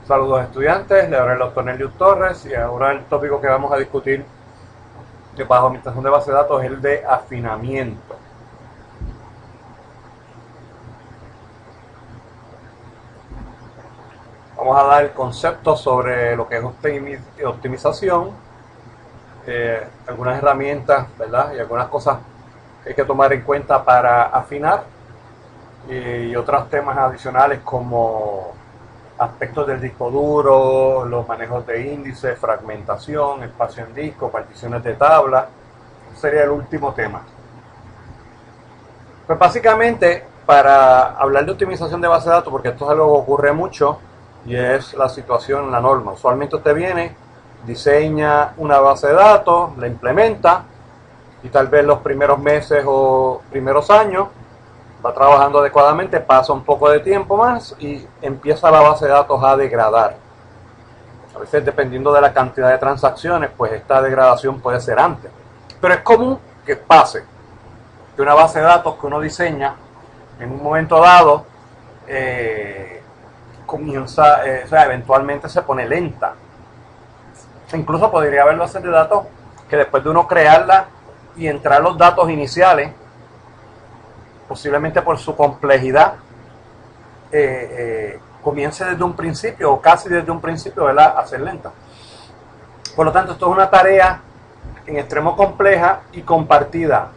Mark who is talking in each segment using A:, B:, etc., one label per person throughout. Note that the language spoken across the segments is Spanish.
A: Saludos estudiantes, le habla el doctor Nelio Torres y ahora el tópico que vamos a discutir bajo administración de base de datos es el de afinamiento. Vamos a dar el concepto sobre lo que es optimización, algunas herramientas, ¿verdad? Y algunas cosas que hay que tomar en cuenta para afinar y otros temas adicionales como aspectos del disco duro, los manejos de índice, fragmentación, espacio en disco, particiones de tabla. Sería el último tema. Pues básicamente, para hablar de optimización de base de datos, porque esto es algo que ocurre mucho y es la situación, la norma. Usualmente usted viene, diseña una base de datos, la implementa y tal vez los primeros meses o primeros años va trabajando adecuadamente, pasa un poco de tiempo más y empieza la base de datos a degradar. A veces, dependiendo de la cantidad de transacciones, pues esta degradación puede ser antes. Pero es común que pase que una base de datos que uno diseña en un momento dado comienza, eventualmente se pone lenta. Incluso podría haber bases de datos que después de uno crearla y entrar los datos iniciales, posiblemente por su complejidad, comience desde un principio o casi desde un principio, ¿verdad?, a ser lenta. Por lo tanto, esto es una tarea en extremo compleja y compartida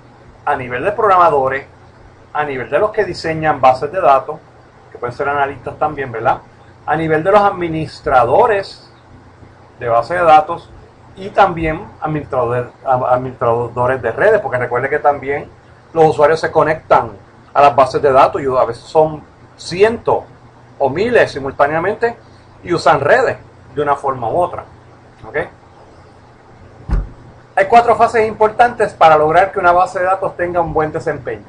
A: a nivel de programadores, a nivel de los que diseñan bases de datos, que pueden ser analistas también, ¿verdad?, a nivel de los administradores de bases de datos y también administradores de redes, porque recuerde que también los usuarios se conectan a las bases de datos y a veces son cientos o miles simultáneamente y usan redes de una forma u otra. ¿Okay? Hay 4 fases importantes para lograr que una base de datos tenga un buen desempeño.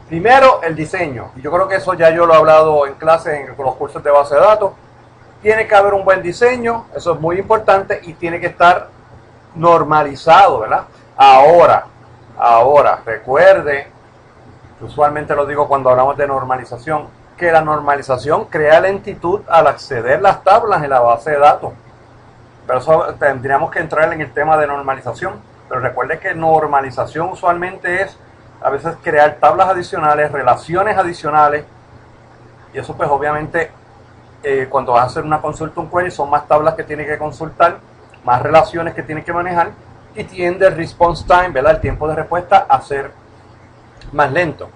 A: Primero, el diseño. Y yo creo que eso ya yo lo he hablado en clase, en los cursos de base de datos. Tiene que haber un buen diseño, eso es muy importante, y tiene que estar normalizado, ¿verdad? Ahora, recuerde, usualmente lo digo cuando hablamos de normalización, que la normalización crea lentitud al acceder las tablas en la base de datos. Pero eso tendríamos que entrar en el tema de normalización. Pero recuerde que normalización usualmente es a veces crear tablas adicionales, relaciones adicionales, y eso pues obviamente cuando vas a hacer una consulta, un query, son más tablas que tiene que consultar, más relaciones que tiene que manejar, y tiende el response time, ¿verdad?, el tiempo de respuesta, a ser más lento.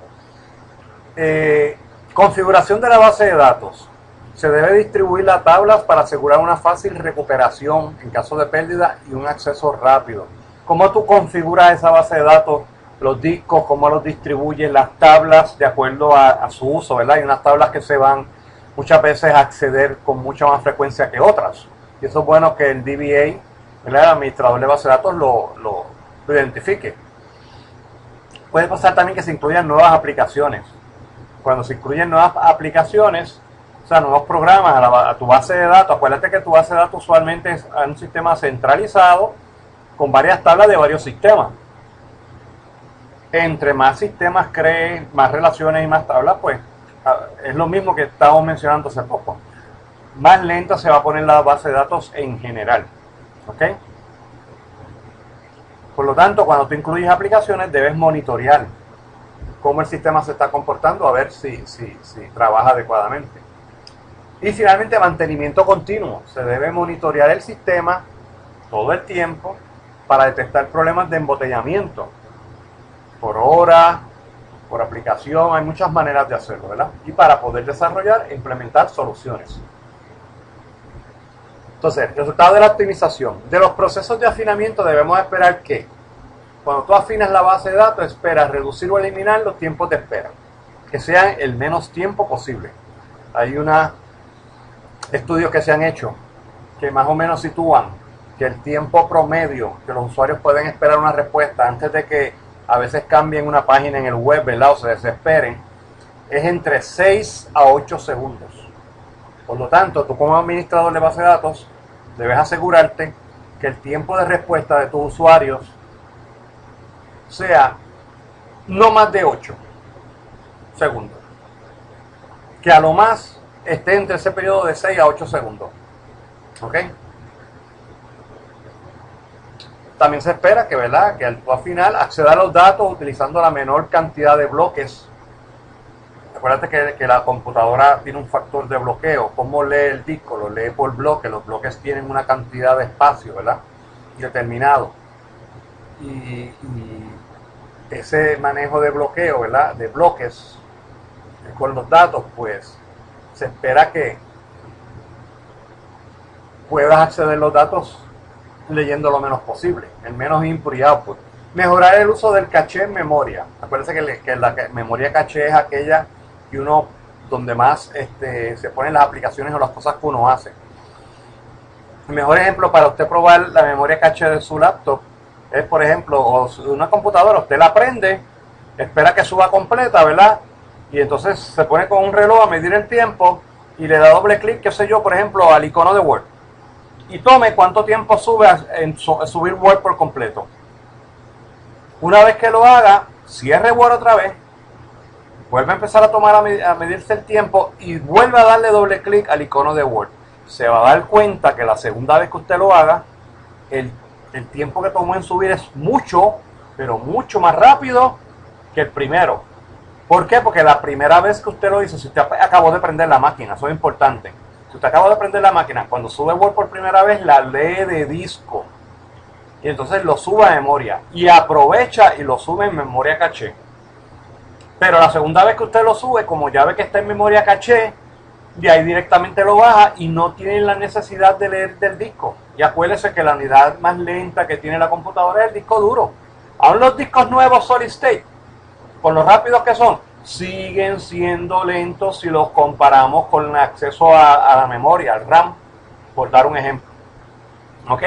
A: Configuración de la base de datos. Se debe distribuir las tablas para asegurar una fácil recuperación en caso de pérdida y un acceso rápido. ¿Cómo tú configuras esa base de datos? Los discos, cómo los distribuyes, las tablas de acuerdo a su uso, ¿verdad? Hay unas tablas que se van muchas veces a acceder con mucha más frecuencia que otras. Y eso es bueno que el DBA, ¿verdad?, el administrador de base de datos, lo identifique. Puede pasar también que se incluyan nuevas aplicaciones. Cuando se incluyen nuevas aplicaciones, o sea, nuevos programas a tu base de datos, acuérdate que tu base de datos usualmente es un sistema centralizado con varias tablas de varios sistemas. Entre más sistemas crees, más relaciones y más tablas, pues es lo mismo que estábamos mencionando hace poco. Más lenta se va a poner la base de datos en general. ¿Ok? Por lo tanto, cuando tú incluyes aplicaciones, debes monitorear cómo el sistema se está comportando, a ver si trabaja adecuadamente. Y finalmente, mantenimiento continuo. Se debe monitorear el sistema todo el tiempo para detectar problemas de embotellamiento. Por hora, por aplicación, hay muchas maneras de hacerlo, ¿verdad? Y para poder desarrollar e implementar soluciones. Entonces, resultado de la optimización. De los procesos de afinamiento debemos esperar que cuando tú afinas la base de datos, esperas reducir o eliminar los tiempos de espera, que sean el menos tiempo posible. Hay unos estudios que se han hecho que más o menos sitúan que el tiempo promedio que los usuarios pueden esperar una respuesta antes de que a veces cambien una página en el web, ¿verdad?, o se desesperen, es entre 6 a 8 segundos. Por lo tanto, tú como administrador de base de datos debes asegurarte que el tiempo de respuesta de tus usuarios sea no más de 8 segundos. Que a lo más esté entre ese periodo de 6 a 8 segundos. ¿Ok? También se espera que, ¿verdad?, que al final acceda a los datos utilizando la menor cantidad de bloques. Acuérdate que la computadora tiene un factor de bloqueo. ¿Cómo lee el disco? Lo lee por bloque. Los bloques tienen una cantidad de espacio, ¿verdad?, determinado. Y ese manejo de bloqueo, ¿verdad?, de bloques con los datos, pues se espera que puedas acceder a los datos leyendo lo menos posible, el menos input y output. Mejorar el uso del caché en memoria. Acuérdense que la memoria caché es aquella que uno, donde más se ponen las aplicaciones o las cosas que uno hace. El mejor ejemplo para usted probar la memoria caché de su laptop es, por ejemplo, una computadora. Usted la prende, espera que suba completa, ¿verdad? Y entonces se pone con un reloj a medir el tiempo y le da doble clic, qué sé yo, por ejemplo, al icono de Word. Y tome cuánto tiempo sube en subir Word por completo. Una vez que lo haga, cierre Word otra vez, vuelve a empezar a tomar a medirse el tiempo y vuelve a darle doble clic al icono de Word. Se va a dar cuenta que la segunda vez que usted lo haga, el tiempo que tomó en subir es mucho, pero mucho más rápido que el primero. ¿Por qué? Porque la primera vez que usted lo hizo, si usted acabó de prender la máquina, eso es importante. Si usted acaba de prender la máquina, cuando sube Word por primera vez, la lee de disco. Y entonces lo sube a memoria. Y aprovecha y lo sube en memoria caché. Pero la segunda vez que usted lo sube, como ya ve que está en memoria caché, de ahí directamente lo baja y no tiene la necesidad de leer del disco. Y acuérdese que la unidad más lenta que tiene la computadora es el disco duro. Aún los discos nuevos solid state, con lo rápidos que son, siguen siendo lentos si los comparamos con el acceso a la memoria, al RAM, por dar un ejemplo. ¿Ok?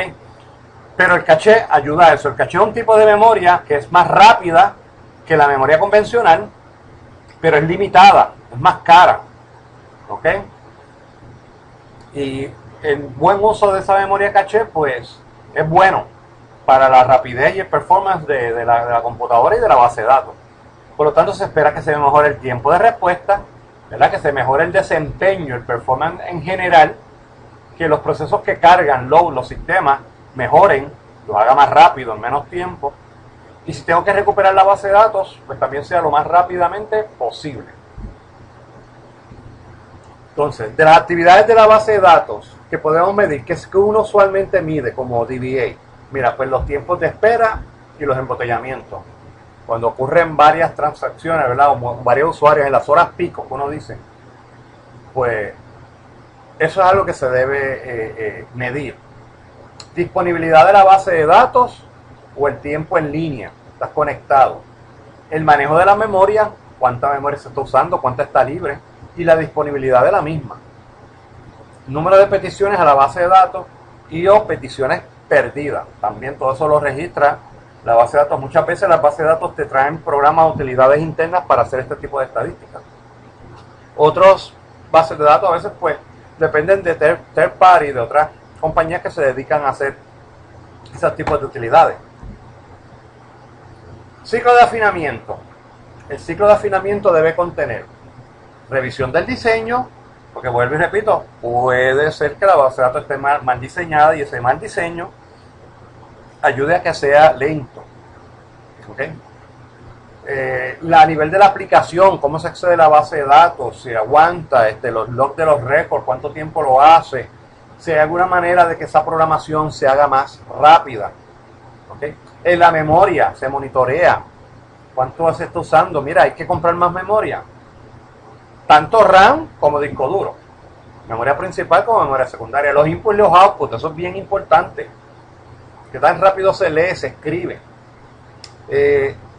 A: Pero el caché ayuda a eso. El caché es un tipo de memoria que es más rápida que la memoria convencional, pero es limitada, es más cara. ¿Ok? Y el buen uso de esa memoria caché, pues, es bueno para la rapidez y el performance de la computadora y de la base de datos. Por lo tanto, se espera que se mejore el tiempo de respuesta, ¿verdad?, que se mejore el desempeño, el performance en general, que los procesos que cargan los sistemas mejoren, lo haga más rápido, en menos tiempo. Y si tengo que recuperar la base de datos, pues también sea lo más rápidamente posible. Entonces, de las actividades de la base de datos que podemos medir, que es que uno usualmente mide como DBA, mira, pues los tiempos de espera y los embotellamientos. Cuando ocurren varias transacciones, ¿verdad?, o varios usuarios en las horas pico, que uno dice, pues eso es algo que se debe medir. Disponibilidad de la base de datos o el tiempo en línea, estás conectado. El manejo de la memoria, cuánta memoria se está usando, cuánta está libre, y la disponibilidad de la misma. Número de peticiones a la base de datos y o peticiones perdidas. También todo eso lo registra la base de datos. Muchas veces las bases de datos te traen programas de utilidades internas para hacer este tipo de estadísticas. Otros bases de datos a veces pues dependen de third party, de otras compañías que se dedican a hacer esos tipos de utilidades. Ciclo de afinamiento. El ciclo de afinamiento debe contener revisión del diseño, porque vuelvo y repito, puede ser que la base de datos esté mal diseñada y ese mal diseño ayude a que sea lento. ¿Okay? A nivel de la aplicación, cómo se accede a la base de datos, si aguanta los logs de los récords, cuánto tiempo lo hace, si hay alguna manera de que esa programación se haga más rápida. ¿Okay? En la memoria se monitorea cuánto se está usando. Mira, hay que comprar más memoria, tanto RAM como disco duro, memoria principal como memoria secundaria. Los inputs y los outputs, eso es bien importante, que tan rápido se lee, se escribe.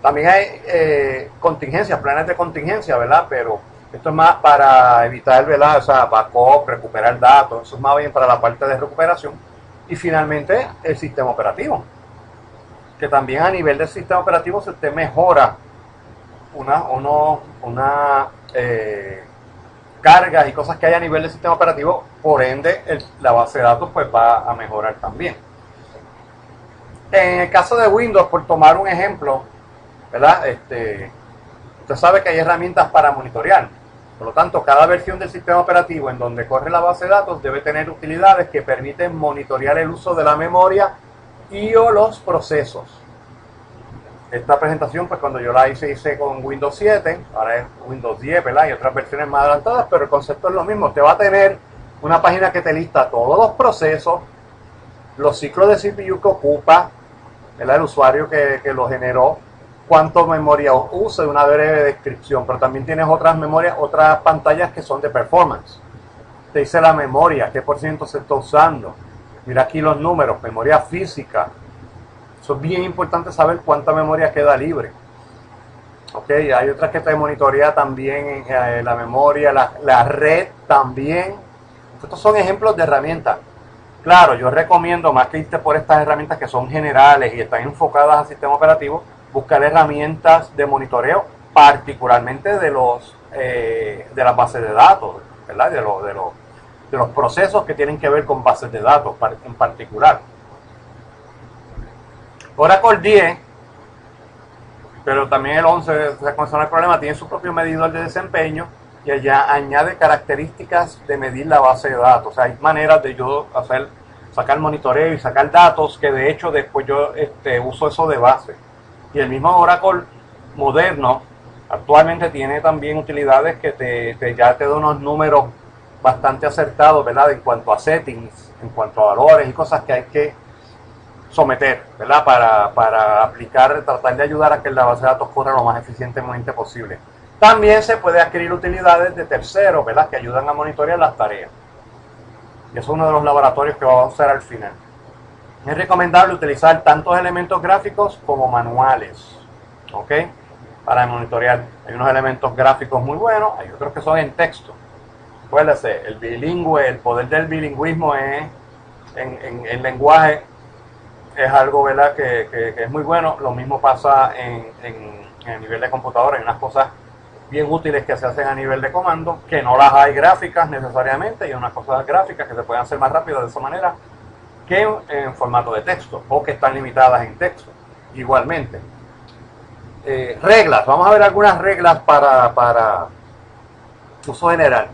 A: También hay contingencias, planes de contingencia, ¿verdad? Pero esto es más para evitar, ¿verdad?, o sea, backup, recuperar datos. Eso es más bien para la parte de recuperación. Y finalmente el sistema operativo, que también a nivel del sistema operativo, si usted mejora cargas y cosas que hay a nivel del sistema operativo, por ende la base de datos pues va a mejorar también. En el caso de Windows, por tomar un ejemplo, ¿verdad? Usted sabe que hay herramientas para monitorear. Por lo tanto, cada versión del sistema operativo en donde corre la base de datos debe tener utilidades que permiten monitorear el uso de la memoria y o los procesos. Esta presentación, pues cuando yo la hice con Windows 7, ahora es Windows 10, ¿verdad? Y otras versiones más adelantadas, pero el concepto es lo mismo. Usted va a tener una página que te lista todos los procesos, los ciclos de CPU que ocupa, ¿verdad? El usuario que lo generó, cuánto memoria usa y una breve descripción, pero también tienes otras memorias, otras pantallas que son de performance. Te dice la memoria, qué por ciento se está usando. Mira aquí los números, memoria física. Eso es bien importante saber cuánta memoria queda libre. Ok, hay otras que te monitorea también la memoria, la red también. Estos son ejemplos de herramientas. Claro, yo recomiendo, más que irte por estas herramientas que son generales y están enfocadas al sistema operativo, buscar herramientas de monitoreo, particularmente de las bases de datos, ¿verdad? De los procesos que tienen que ver con bases de datos en particular. Oracle 10, pero también el 11, con el problema, tiene su propio medidor de desempeño y allá añade características de medir la base de datos. O sea, hay maneras de yo sacar monitoreo y sacar datos que de hecho después yo uso eso de base. Y el mismo Oracle moderno actualmente tiene también utilidades que ya te da unos números bastante acertados, ¿verdad? En cuanto a settings, en cuanto a valores y cosas que hay que someter, ¿verdad? Para aplicar, tratar de ayudar a que la base de datos corra lo más eficientemente posible. También se puede adquirir utilidades de terceros, ¿verdad? Que ayudan a monitorear las tareas. Y eso es uno de los laboratorios que vamos a hacer al final. Es recomendable utilizar tantos elementos gráficos como manuales, ¿ok? Para monitorear. Hay unos elementos gráficos muy buenos, hay otros que son en texto. Acuérdense, el bilingüe, el poder del bilingüismo en lenguaje es algo, ¿verdad? Que es muy bueno. Lo mismo pasa en el nivel de computadora. Hay unas cosas bien útiles que se hacen a nivel de comando, que no las hay gráficas necesariamente, y unas cosas gráficas que se pueden hacer más rápido de esa manera que en formato de texto, o que están limitadas en texto. Igualmente. Reglas. Vamos a ver algunas reglas para uso general,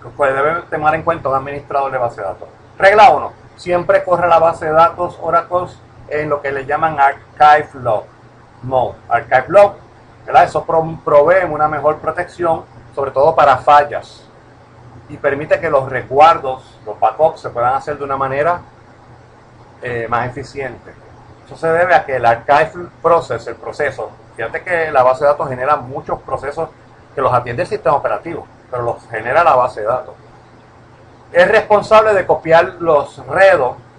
A: que pues debe tomar en cuenta un administrador de base de datos. Regla 1. Siempre corre la base de datos Oracle en lo que le llaman Archive Log Mode. Archive Log, ¿verdad? Eso provee una mejor protección, sobre todo para fallas, y permite que los resguardos, los backups, se puedan hacer de una manera más eficiente. Eso se debe a que el Archive Process, el proceso, fíjate que la base de datos genera muchos procesos que los atiende el sistema operativo, pero los genera la base de datos. Es responsable de copiar los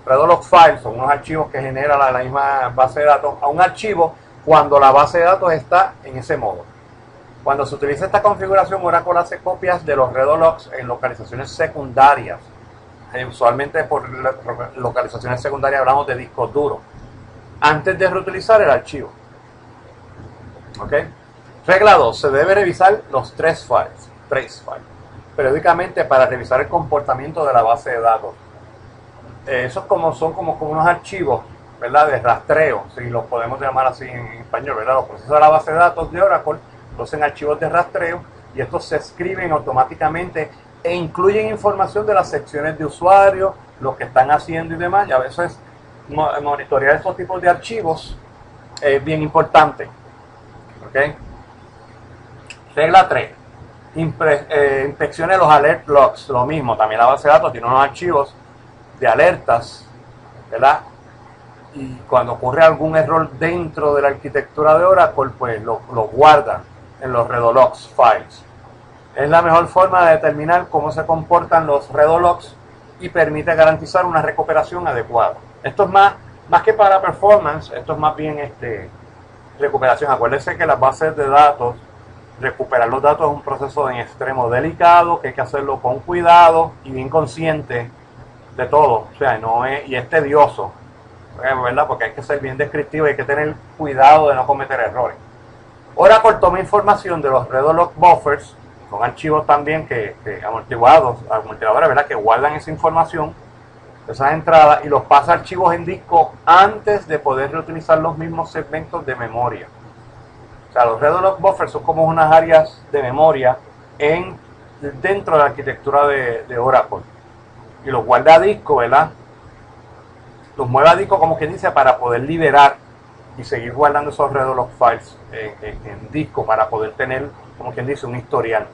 A: redolog files, son unos archivos que genera la misma base de datos, a un archivo cuando la base de datos está en ese modo. Cuando se utiliza esta configuración, Oracle hace copias de los redologs en localizaciones secundarias. Usualmente por localizaciones secundarias hablamos de discos duros, antes de reutilizar el archivo. ¿Ok? Regla 2. Se debe revisar los trace files periódicamente para revisar el comportamiento de la base de datos. Esos son como unos archivos, ¿verdad? De rastreo, si los podemos llamar así en español, ¿verdad? Los procesos de la base de datos de Oracle producen archivos de rastreo y estos se escriben automáticamente e incluyen información de las secciones de usuario, lo que están haciendo y demás. Y a veces monitorear estos tipos de archivos es bien importante. ¿Ok? Regla 3. Inspeccione los alert logs. Lo mismo, también la base de datos tiene unos archivos de alertas, ¿verdad? Y cuando ocurre algún error dentro de la arquitectura de Oracle, pues lo guarda en los redologs files. Es la mejor forma de determinar cómo se comportan los redologs y permite garantizar una recuperación adecuada. Esto es más que para performance, esto es más bien recuperación. Acuérdense que las bases de datos, recuperar los datos es un proceso en extremo delicado, que hay que hacerlo con cuidado y bien consciente de todo. O sea, y es tedioso, ¿verdad? Porque hay que ser bien descriptivo y hay que tener cuidado de no cometer errores. Oracle toma información de los redolog buffers, son archivos también amortiguadores, ¿verdad? Que guardan esa información, esas entradas, y los pasa a archivos en disco antes de poder reutilizar los mismos segmentos de memoria. O sea, los redolog buffers son como unas áreas de memoria en dentro de la arquitectura de Oracle. Y los guarda a disco, ¿verdad? Los mueve a disco, como quien dice, para poder liberar y seguir guardando esos redo log files en disco, para poder tener, como quien dice, un historial.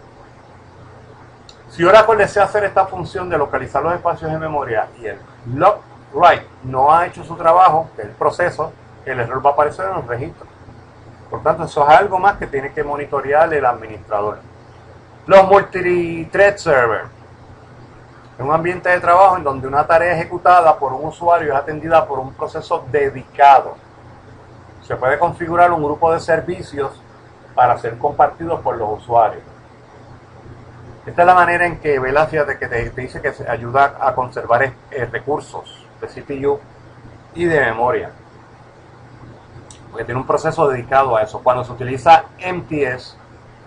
A: Si Oracle desea hacer esta función de localizar los espacios en memoria y el log write no ha hecho su trabajo, que es el proceso, el error va a aparecer en los registros. Por tanto, eso es algo más que tiene que monitorear el administrador. Los multi-thread server. Es un ambiente de trabajo en donde una tarea ejecutada por un usuario es atendida por un proceso dedicado. Se puede configurar un grupo de servicios para ser compartidos por los usuarios. Esta es la manera en que Velocia te dice que se ayuda a conservar recursos de CPU y de memoria. Porque tiene un proceso dedicado a eso. Cuando se utiliza MTS,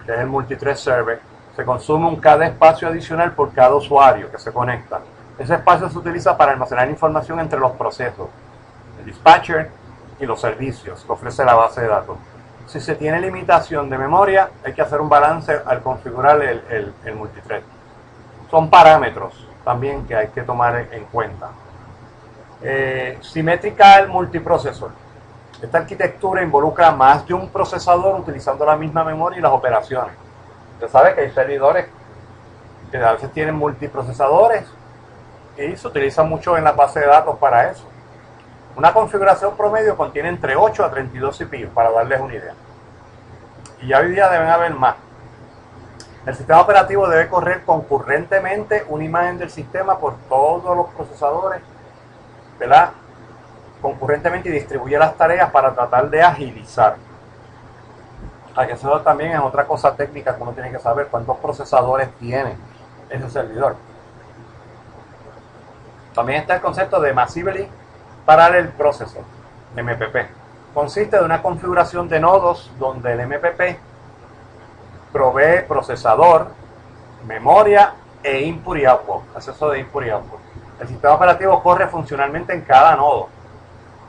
A: que es el Multithread Server, se consume un cada espacio adicional por cada usuario que se conecta. Ese espacio se utiliza para almacenar información entre los procesos, el dispatcher y los servicios que ofrece la base de datos. Si se tiene limitación de memoria, hay que hacer un balance al configurar el multithread. Son parámetros también que hay que tomar en cuenta. Symmetrical Multiprocessor. Esta arquitectura involucra más de un procesador utilizando la misma memoria y las operaciones. Usted sabe que hay servidores que a veces tienen multiprocesadores y se utiliza mucho en la base de datos para eso. Una configuración promedio contiene entre 8 a 32 CPU, para darles una idea. Y ya hoy día deben haber más. El sistema operativo debe correr concurrentemente una imagen del sistema por todos los procesadores, ¿verdad? Concurrentemente, y distribuye las tareas para tratar de agilizar. Que eso también es otra cosa técnica que uno tiene que saber, cuántos procesadores tiene ese servidor. También está el concepto de Massively Parallel Processor, MPP. Consiste de una configuración de nodos donde el MPP provee procesador, memoria e input y output, acceso de input y output. El sistema operativo corre funcionalmente en cada nodo.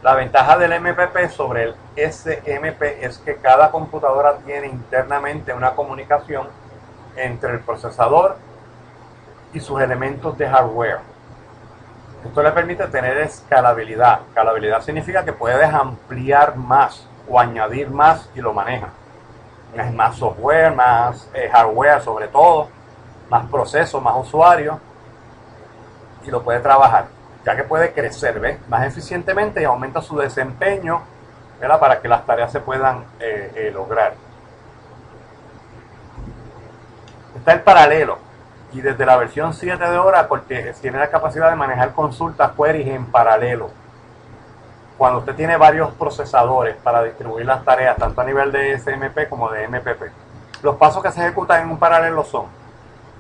A: La ventaja del MPP sobre el SMP es que cada computadora tiene internamente una comunicación entre el procesador y sus elementos de hardware. Esto le permite tener escalabilidad. Escalabilidad significa que puedes ampliar más o añadir más y lo maneja. Es más software, más hardware sobre todo, más procesos, más usuarios, y lo puede trabajar, ya que puede crecer, ¿ves?, más eficientemente y aumenta su desempeño, ¿verdad?, para que las tareas se puedan lograr. Está el paralelo, y desde la versión 7 de Oracle tiene la capacidad de manejar consultas, queries en paralelo. Cuando usted tiene varios procesadores para distribuir las tareas, tanto a nivel de SMP como de MPP. Los pasos que se ejecutan en un paralelo son: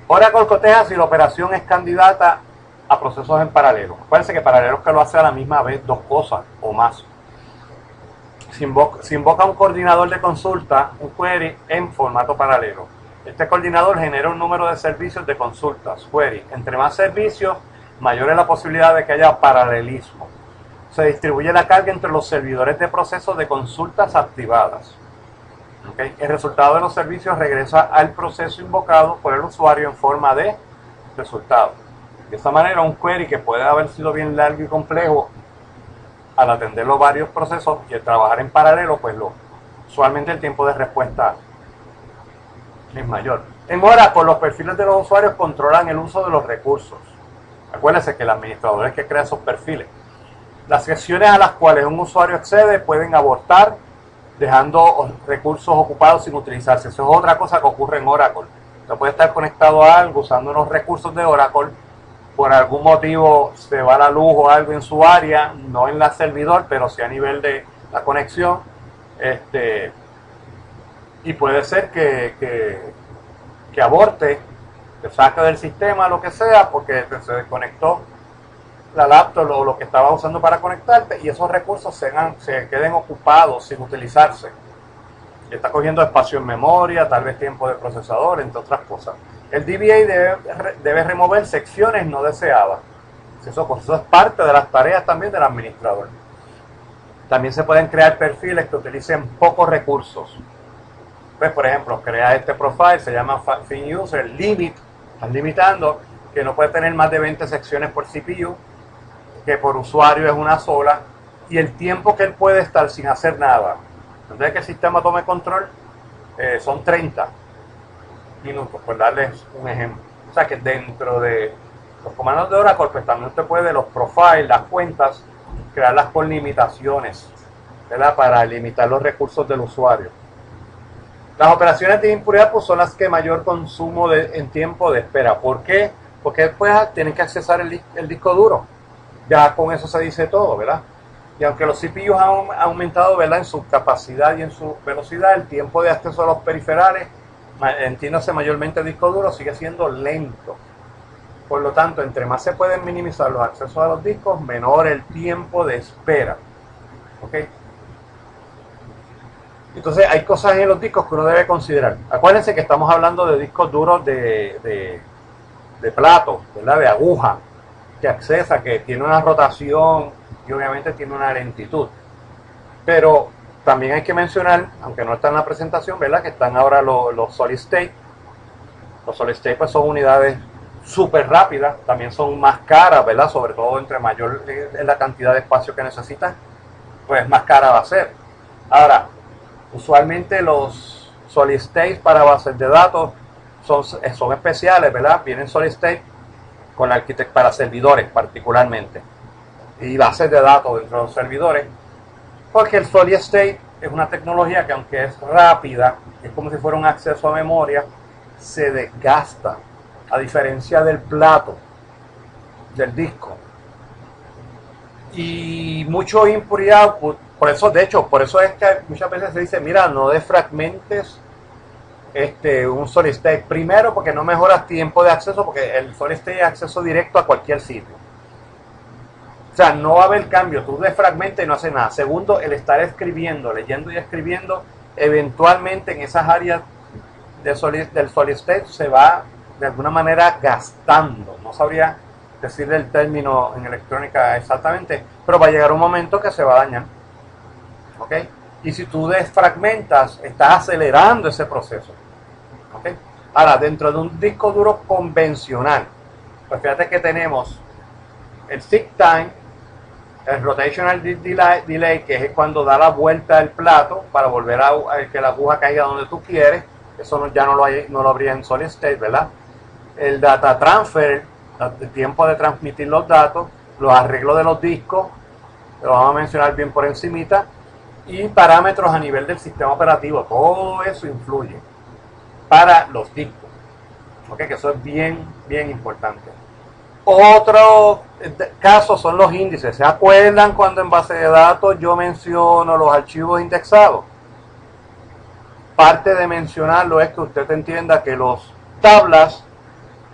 A: Oracle coteja si la operación es candidata a procesos en paralelo. Acuérdense que paralelo es que lo hace a la misma vez dos cosas o más. Se invoca un coordinador de consulta, un query, en formato paralelo. Este coordinador genera un número de servicios de consultas, query. Entre más servicios, mayor es la posibilidad de que haya paralelismo. Se distribuye la carga entre los servidores de procesos de consultas activadas. ¿Okay? El resultado de los servicios regresa al proceso invocado por el usuario en forma de resultado. De esta manera, un query que puede haber sido bien largo y complejo, al atender los varios procesos y el trabajar en paralelo, pues usualmente el tiempo de respuesta es mayor. En Oracle, los perfiles de los usuarios controlan el uso de los recursos. Acuérdense que el administrador es que crea esos perfiles. Las secciones a las cuales un usuario accede pueden abortar, dejando recursos ocupados sin utilizarse. Eso es otra cosa que ocurre en Oracle. Usted puede estar conectado a algo usando unos recursos de Oracle, por algún motivo se va la luz o algo en su área, no en la servidor, pero sí a nivel de la conexión, y puede ser que aborte, que saque del sistema, lo que sea, porque se desconectó la laptop o lo que estaba usando para conectarte, y esos recursos se queden ocupados sin utilizarse. Y está cogiendo espacio en memoria, tal vez tiempo de procesador, entre otras cosas. El DBA debe remover secciones no deseadas. Eso es parte de las tareas también del administrador. También se pueden crear perfiles que utilicen pocos recursos. Pues, por ejemplo, crea este profile, se llama Fin User Limit Estás limitando que no puede tener más de 20 secciones por CPU, que por usuario es una sola, y el tiempo que él puede estar sin hacer nada. Entonces que el sistema tome control son 30 minutos, por darles un ejemplo. O sea que dentro de los comandos de Oracle, pues también usted puede los profiles, las cuentas, crearlas con limitaciones, ¿verdad? Para limitar los recursos del usuario. Las operaciones de impuridad pues, son las que mayor consumo en tiempo de espera. ¿Por qué? Porque después tienen que accesar el disco duro. Ya con eso se dice todo, ¿verdad? Y aunque los CPUs han aumentado, ¿verdad?, en su capacidad y en su velocidad, el tiempo de acceso a los periferales, entiéndase mayormente el disco duro, sigue siendo lento. Por lo tanto, entre más se pueden minimizar los accesos a los discos, menor el tiempo de espera. ¿Ok? Entonces hay cosas en los discos que uno debe considerar. Acuérdense que estamos hablando de discos duros de plato, ¿verdad?, de aguja, que accesa, que tiene una rotación y obviamente tiene una lentitud. Pero también hay que mencionar, aunque no está en la presentación, ¿verdad?, que están ahora los solid state. Los solid state pues son unidades súper rápidas, también son más caras, ¿verdad?, sobre todo entre mayor es la cantidad de espacio que necesitas, pues más cara va a ser. Ahora, usualmente los solid state para bases de datos son especiales, ¿verdad? Vienen solid state con la arquitectura para servidores particularmente y bases de datos dentro de los servidores, porque el solid state es una tecnología que aunque es rápida, es como si fuera un acceso a memoria, se desgasta, a diferencia del plato, del disco. Y mucho input y output, por eso es que muchas veces se dice, mira, no defragmentes un solid state. Primero, porque no mejoras tiempo de acceso, porque el solid state es acceso directo a cualquier sitio. O sea, no va a haber cambio, tú defragmentas y no haces nada. Segundo, el estar escribiendo, leyendo y escribiendo, eventualmente en esas áreas del solid state se va de alguna manera gastando. No sabría decirle el término en electrónica exactamente, pero va a llegar un momento que se va a dañar. ¿Ok? Y si tú desfragmentas, estás acelerando ese proceso. ¿Ok? Ahora, dentro de un disco duro convencional, pues fíjate que tenemos el seek time, el rotational delay, que es cuando da la vuelta al plato para volver a que la aguja caiga donde tú quieres. Eso ya no lo habría en solid state, ¿verdad? El data transfer, el tiempo de transmitir los datos, los arreglos de los discos, lo vamos a mencionar bien por encimita, y parámetros a nivel del sistema operativo. Todo eso influye para los discos. ¿Ok? Que eso es bien, bien importante. Otro caso son los índices. ¿Se acuerdan cuando en base de datos yo menciono los archivos indexados? Parte de mencionarlo es que usted entienda que los tablas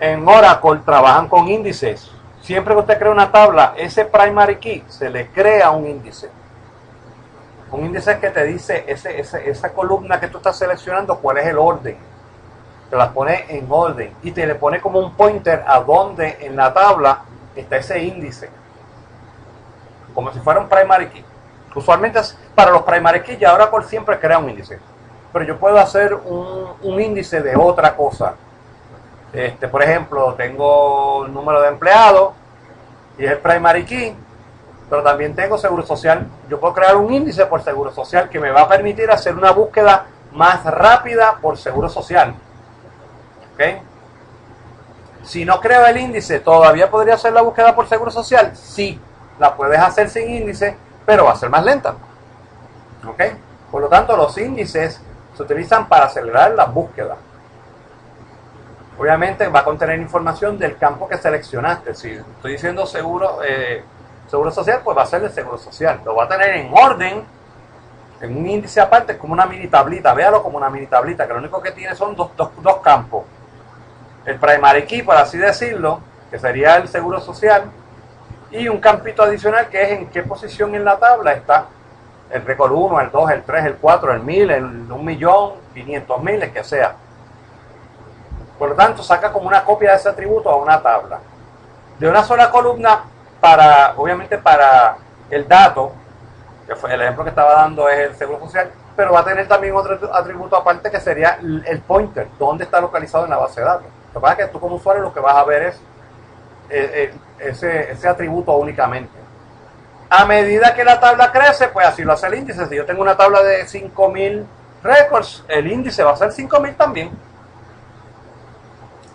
A: en Oracle trabajan con índices. Siempre que usted crea una tabla, ese primary key se le crea un índice. Un índice que te dice esa columna que tú estás seleccionando, cuál es el orden. Te las pone en orden y te le pone como un pointer a donde en la tabla está ese índice. Como si fuera un primary key. Usualmente para los primary keys ya Oracle siempre crea un índice. Pero yo puedo hacer un índice de otra cosa. Por ejemplo, tengo el número de empleados y es el primary key, pero también tengo seguro social. Yo puedo crear un índice por seguro social que me va a permitir hacer una búsqueda más rápida por seguro social. ¿Okay? Si no creo el índice, ¿todavía podría hacer la búsqueda por seguro social? Sí, la puedes hacer sin índice, pero va a ser más lenta. ¿Okay? Por lo tanto, los índices se utilizan para acelerar la búsqueda. Obviamente va a contener información del campo que seleccionaste. Si estoy diciendo seguro social, pues va a ser el seguro social. Lo va a tener en orden, en un índice aparte, como una mini tablita. Véalo como una mini tablita, que lo único que tiene son dos campos. El primary key, por así decirlo, que sería el seguro social, y un campito adicional que es en qué posición en la tabla está el récord 1, el 2, el 3, el 4, el 1000, el 1.500.000, el que sea. Por lo tanto, saca como una copia de ese atributo a una tabla. De una sola columna, obviamente para el dato, que fue el ejemplo que estaba dando es el seguro social, pero va a tener también otro atributo aparte que sería el pointer, dónde está localizado en la base de datos. Lo que pasa es que tú como usuario lo que vas a ver es ese atributo únicamente. A medida que la tabla crece, pues así lo hace el índice. Si yo tengo una tabla de 5000 récords, el índice va a ser 5000 también.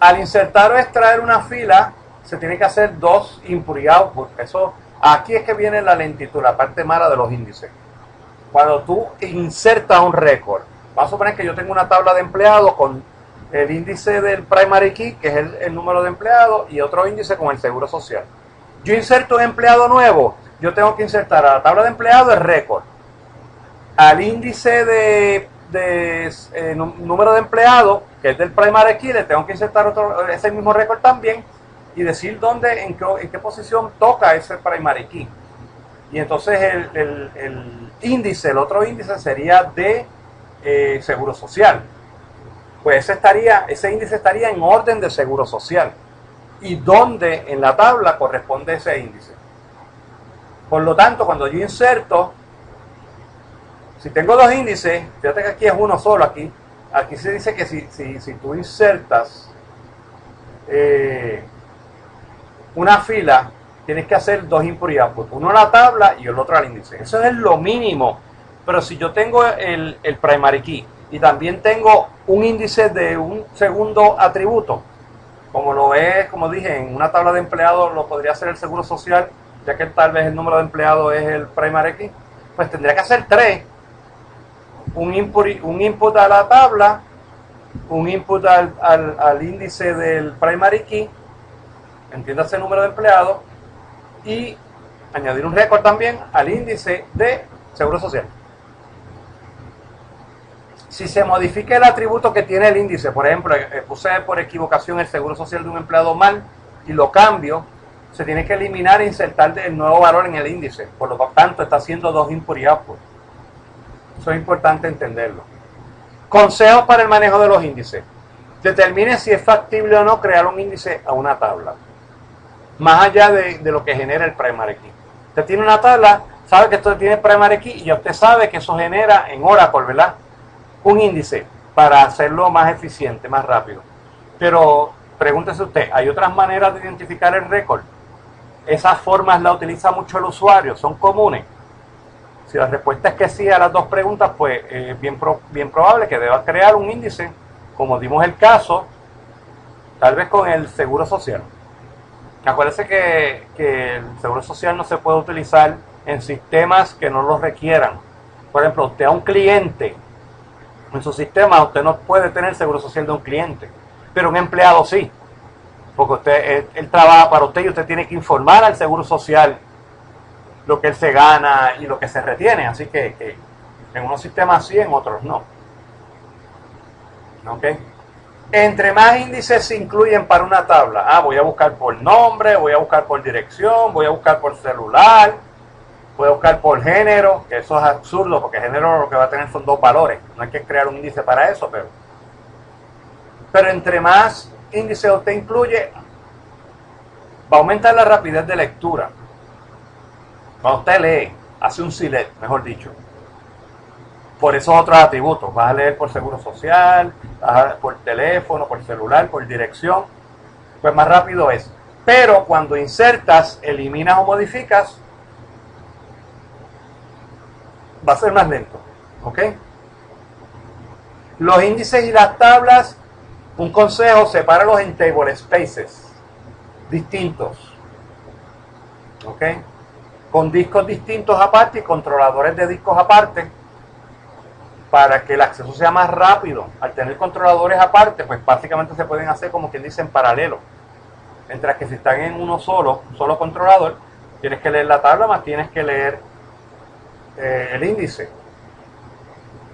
A: Al insertar o extraer una fila, se tiene que hacer 2 input y output. Eso, aquí es que viene la lentitud, la parte mala de los índices. Cuando tú insertas un récord, vamos a suponer que yo tengo una tabla de empleados con el índice del primary key, que es el número de empleados, y otro índice con el seguro social. Yo inserto un empleado nuevo, yo tengo que insertar a la tabla de empleados el récord, al índice de número de empleados, que es del primary key, le tengo que insertar ese mismo récord también y decir dónde, en qué posición toca ese primary key. Y entonces el índice, el otro índice sería de seguro social. Pues ese índice estaría en orden de seguro social. Y dónde en la tabla corresponde ese índice. Por lo tanto, cuando yo inserto, si tengo 2 índices, fíjate que aquí es uno solo, aquí se dice que si tú insertas una fila, tienes que hacer 2 input y output, uno a la tabla y el otro al índice. Eso es lo mínimo. Pero si yo tengo el primary key y también tengo un índice de un segundo atributo, como dije, en una tabla de empleados lo podría hacer el seguro social, ya que tal vez el número de empleados es el primary key, pues tendría que hacer 3. Un input a la tabla, un input al índice del primary key, entiéndase el número de empleados, y añadir un récord también al índice de seguro social. Si se modifica el atributo que tiene el índice, por ejemplo, puse por equivocación el seguro social de un empleado mal y lo cambio, se tiene que eliminar e insertar el nuevo valor en el índice. Por lo tanto, está haciendo 2 input y output. Eso es importante entenderlo. Consejos para el manejo de los índices. Determine si es factible o no crear un índice a una tabla. Más allá de lo que genera el primary key. Usted tiene una tabla, sabe que esto tiene primary key y ya usted sabe que eso genera en Oracle, ¿verdad? Un índice para hacerlo más eficiente, más rápido. Pero pregúntese usted, ¿hay otras maneras de identificar el récord? ¿Esas formas las utiliza mucho el usuario? ¿Son comunes? Si la respuesta es que sí a las 2 preguntas, pues bien probable que deba crear un índice, como dimos el caso, tal vez con el seguro social. Acuérdese que el seguro social no se puede utilizar en sistemas que no lo requieran. Por ejemplo, usted a un cliente, en su sistema usted no puede tener seguro social de un cliente, pero un empleado sí, porque él trabaja para usted y usted tiene que informar al seguro social lo que él se gana y lo que se retiene, así que en unos sistemas sí, en otros no. ¿Ok? Entre más índices se incluyen para una tabla, voy a buscar por nombre, voy a buscar por dirección, voy a buscar por celular, voy a buscar por género, que eso es absurdo, porque género lo que va a tener son 2 valores, no hay que crear un índice para eso, pero entre más índices usted incluye, va a aumentar la rapidez de lectura. Cuando usted lee, hace un select, mejor dicho, por esos otros atributos, vas a leer por seguro social, por teléfono, por celular, por dirección, pues más rápido es. Pero cuando insertas, eliminas o modificas, va a ser más lento. ¿Ok? Los índices y las tablas, un consejo, sepáralos en table spaces distintos. ¿Ok? Con discos distintos aparte y controladores de discos aparte, para que el acceso sea más rápido. Al tener controladores aparte, pues básicamente se pueden hacer como quien dice en paralelo. Mientras que si están en un solo controlador, tienes que leer la tabla más tienes que leer el índice.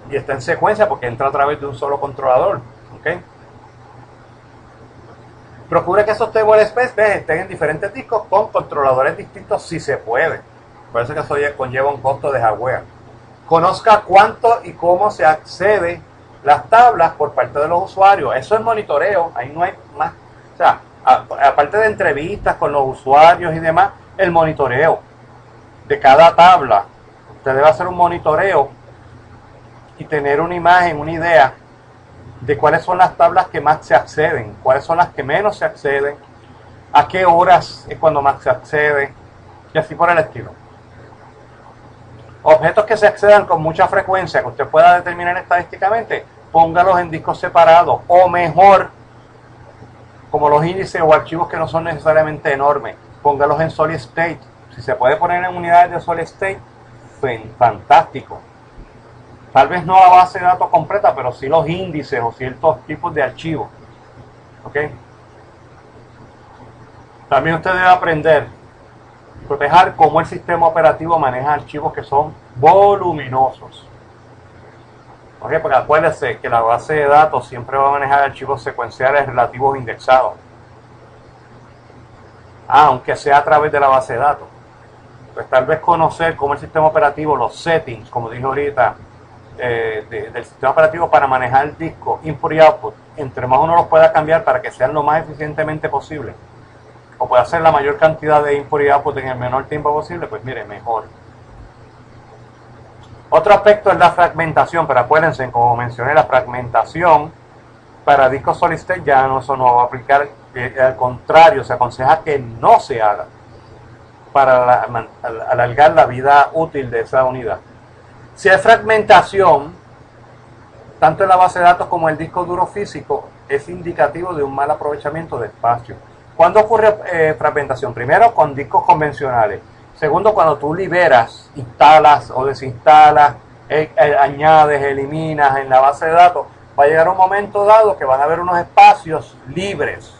A: Y está en secuencia porque entra a través de un solo controlador. ¿Ok? Procure que esos table spaces estén en diferentes discos con controladores distintos si se puede. Por eso que eso conlleva un costo de hardware. Conozca cuánto y cómo se accede las tablas por parte de los usuarios. Eso es monitoreo, ahí no hay más. O sea, aparte de entrevistas con los usuarios y demás, el monitoreo de cada tabla. Usted debe hacer un monitoreo y tener una imagen, una idea de cuáles son las tablas que más se acceden, cuáles son las que menos se acceden, a qué horas es cuando más se accede, y así por el estilo. Objetos que se accedan con mucha frecuencia, que usted pueda determinar estadísticamente, póngalos en discos separados, o mejor, como los índices o archivos que no son necesariamente enormes, póngalos en solid state. Si se puede poner en unidades de solid state, fantástico. Tal vez no la base de datos completa, pero sí los índices o ciertos tipos de archivos. ¿Ok? También usted debe aprender a proteger cómo el sistema operativo maneja archivos que son voluminosos. ¿Ok? Porque acuérdese que la base de datos siempre va a manejar archivos secuenciales relativos indexados. Aunque sea a través de la base de datos. Pues tal vez conocer cómo el sistema operativo, los settings, como dije ahorita, del sistema operativo para manejar el disco, input y output, entre más uno los pueda cambiar para que sean lo más eficientemente posible, o pueda hacer la mayor cantidad de input y output en el menor tiempo posible, pues mire, mejor. Otro aspecto es la fragmentación, pero acuérdense, como mencioné, la fragmentación para discos solid state ya no, eso no va a aplicar, al contrario, se aconseja que no se haga para alargar la vida útil de esa unidad. Si hay fragmentación, tanto en la base de datos como en el disco duro físico, es indicativo de un mal aprovechamiento de espacio. ¿Cuándo ocurre fragmentación? Primero, con discos convencionales. Segundo, cuando tú liberas, instalas o desinstalas, añades, eliminas en la base de datos, va a llegar un momento dado que van a haber unos espacios libres,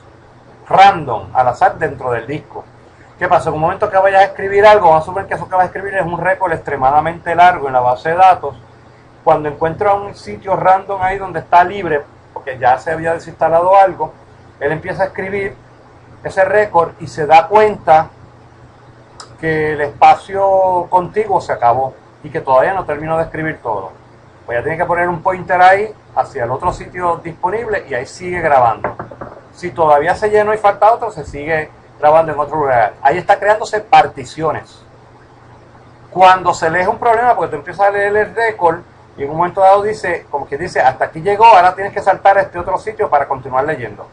A: random, al azar dentro del disco. ¿Qué pasa? En un momento que vayas a escribir algo, vamos a suponer que eso que vas a escribir es un récord extremadamente largo en la base de datos. Cuando encuentra un sitio random ahí donde está libre, porque ya se había desinstalado algo, él empieza a escribir ese récord y se da cuenta que el espacio contiguo se acabó y que todavía no terminó de escribir todo. Pues ya tiene que poner un pointer ahí hacia el otro sitio disponible y ahí sigue grabando. Si todavía se llenó y falta otro, se sigue grabando en otro lugar. Ahí está creándose particiones. Cuando se lee es un problema porque tú empiezas a leer el récord y en un momento dado dice, como que dice, hasta aquí llegó, ahora tienes que saltar a este otro sitio para continuar leyendo.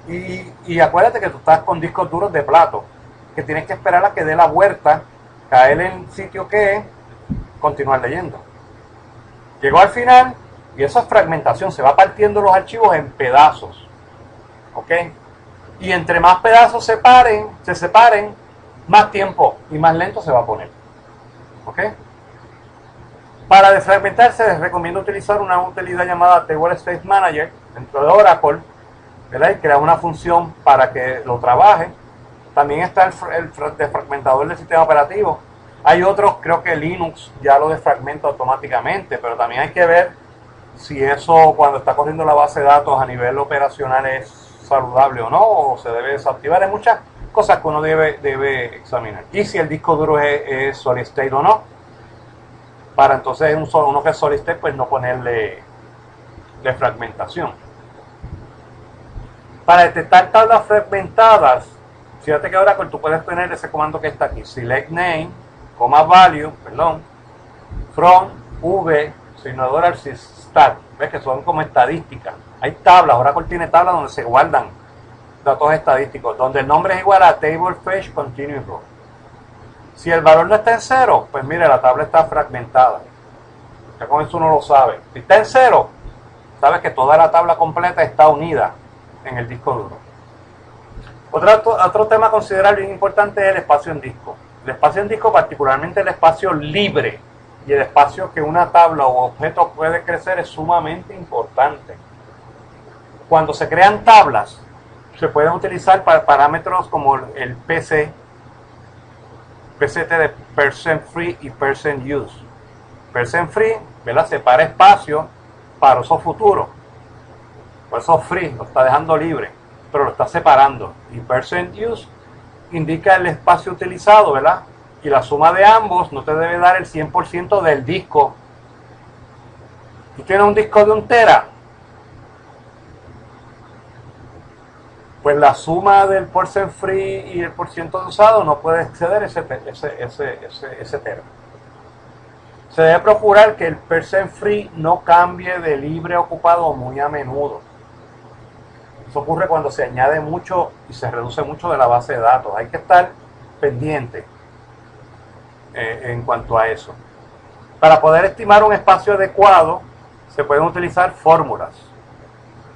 A: Y acuérdate que tú estás con discos duros de plato, que tienes que esperar a que dé la vuelta, caer en el sitio que es, continuar leyendo. Llegó al final y eso es fragmentación, se va partiendo los archivos en pedazos. ¿Ok? Y entre más pedazos se separen, más tiempo y más lento se va a poner. ¿Ok? Para desfragmentarse les recomiendo utilizar una utilidad llamada Table State Manager dentro de Oracle, ¿verdad? Y crear una función para que lo trabaje. También está el desfragmentador del sistema operativo. Hay otros, creo que Linux ya lo desfragmenta automáticamente, pero también hay que ver si eso cuando está corriendo la base de datos a nivel operacional es saludable o no, o se debe desactivar. Hay muchas cosas que uno debe examinar. Y si el disco duro es solid state o no, para entonces uno que es solid state, pues no ponerle fragmentación. Para detectar tablas fragmentadas, fíjate que ahora tú puedes tener ese comando que está aquí, select name, value, from v, $stat, ves que son como estadísticas. Hay tablas, Oracle tiene tablas donde se guardan datos estadísticos, donde el nombre es igual a table fetch continuous row. Si el valor no está en 0, pues mire, la tabla está fragmentada. Ya con eso uno lo sabe. Si está en 0, sabes que toda la tabla completa está unida en el disco duro. Otro tema a considerar bien importante es el espacio en disco. El espacio en disco, particularmente el espacio libre y el espacio que una tabla o objeto puede crecer, es sumamente importante. Cuando se crean tablas, se pueden utilizar para parámetros como el PCT de percent free y percent use. Percent free, ¿verdad? Separa espacio para uso futuro. Por eso free lo está dejando libre, pero lo está separando. Y percent use indica el espacio utilizado, ¿verdad? Y la suma de ambos no te debe dar el 100% del disco. ¿Y tienes un disco de 1 tera? Pues la suma del percent free y el % de usado no puede exceder ese tera. Se debe procurar que el percent free no cambie de libre ocupado muy a menudo. Eso ocurre cuando se añade mucho y se reduce mucho de la base de datos. Hay que estar pendiente en cuanto a eso. Para poder estimar un espacio adecuado, se pueden utilizar fórmulas.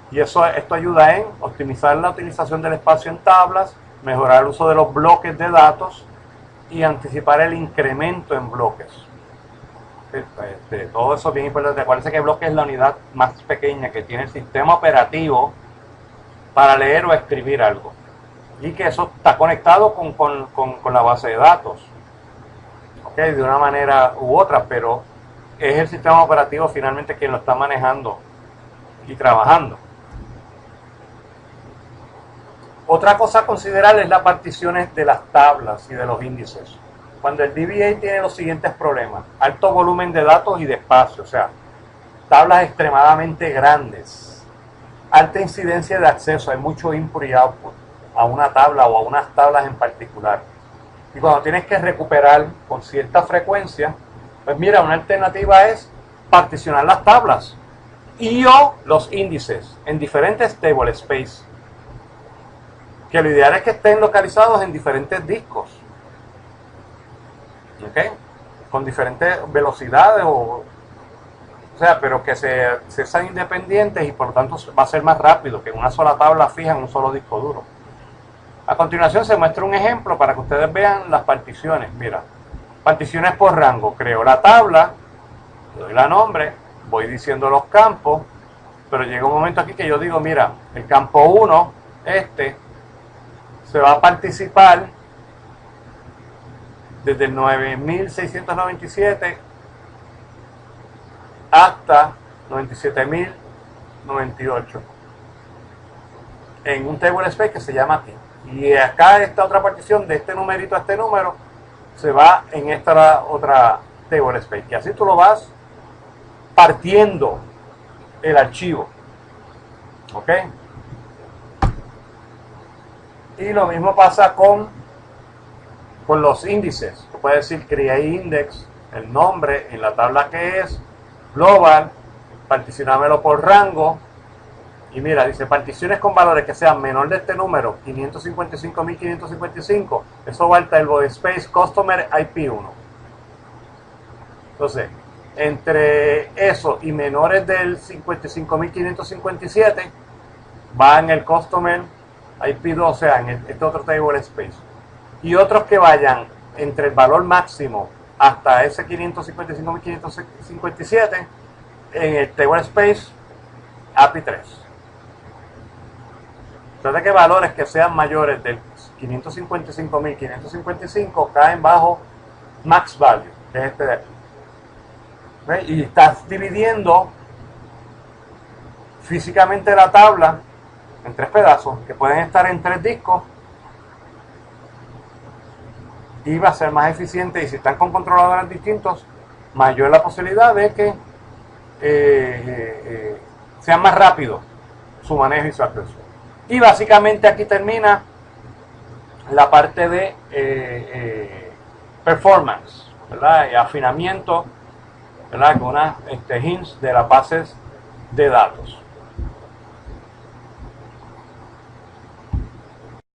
A: Y esto ayuda en optimizar la utilización del espacio en tablas, mejorar el uso de los bloques de datos y anticipar el incremento en bloques. Todo eso es bien importante. Acuérdense que bloque es la unidad más pequeña que tiene el sistema operativo para leer o escribir algo. Y que eso está conectado con la base de datos. ¿Okay? De una manera u otra, pero es el sistema operativo finalmente quien lo está manejando y trabajando. Otra cosa a considerar es las particiones de las tablas y de los índices. Cuando el DBA tiene los siguientes problemas: alto volumen de datos y de espacio, o sea, tablas extremadamente grandes, alta incidencia de acceso, hay mucho input y output a una tabla o a unas tablas en particular. Y cuando tienes que recuperar con cierta frecuencia, pues mira, una alternativa es particionar las tablas y o los índices en diferentes table space, que lo ideal es que estén localizados en diferentes discos, ¿ok? Con diferentes velocidades o sea, pero que sean independientes y por lo tanto va a ser más rápido que una sola tabla fija en un solo disco duro. A continuación se muestra un ejemplo para que ustedes vean las particiones. Mira, particiones por rango. Creo la tabla, le doy la nombre, voy diciendo los campos, pero llega un momento aquí que yo digo, mira, el campo 1, se va a participar desde el 9697 hasta 97098 en un table space que se llama aquí. Y acá esta otra partición de este numerito a este número se va en esta otra table space. Y así tú lo vas partiendo el archivo. ¿Ok? Y lo mismo pasa con los índices. Tú puedes decir create index, el nombre en la tabla que es, global, particionármelo por rango. Y mira, dice particiones con valores que sean menor de este número, 555.555, eso va al table space customer IP1. Entonces, entre eso y menores del 55.557, va en el customer IP2, o sea, en este otro table space. Y otros que vayan entre el valor máximo hasta ese 555.557, en el table space API3. Trata que valores que sean mayores del 555.555 caen bajo max value, que es este de aquí. ¿Ves? Y estás dividiendo físicamente la tabla en 3 pedazos que pueden estar en 3 discos y va a ser más eficiente. Y si están con controladores distintos, mayor la posibilidad de que sea más rápido su manejo y su acceso. Y básicamente aquí termina la parte de performance, ¿verdad? Y afinamiento, ¿verdad? Con unas hints de las bases de datos.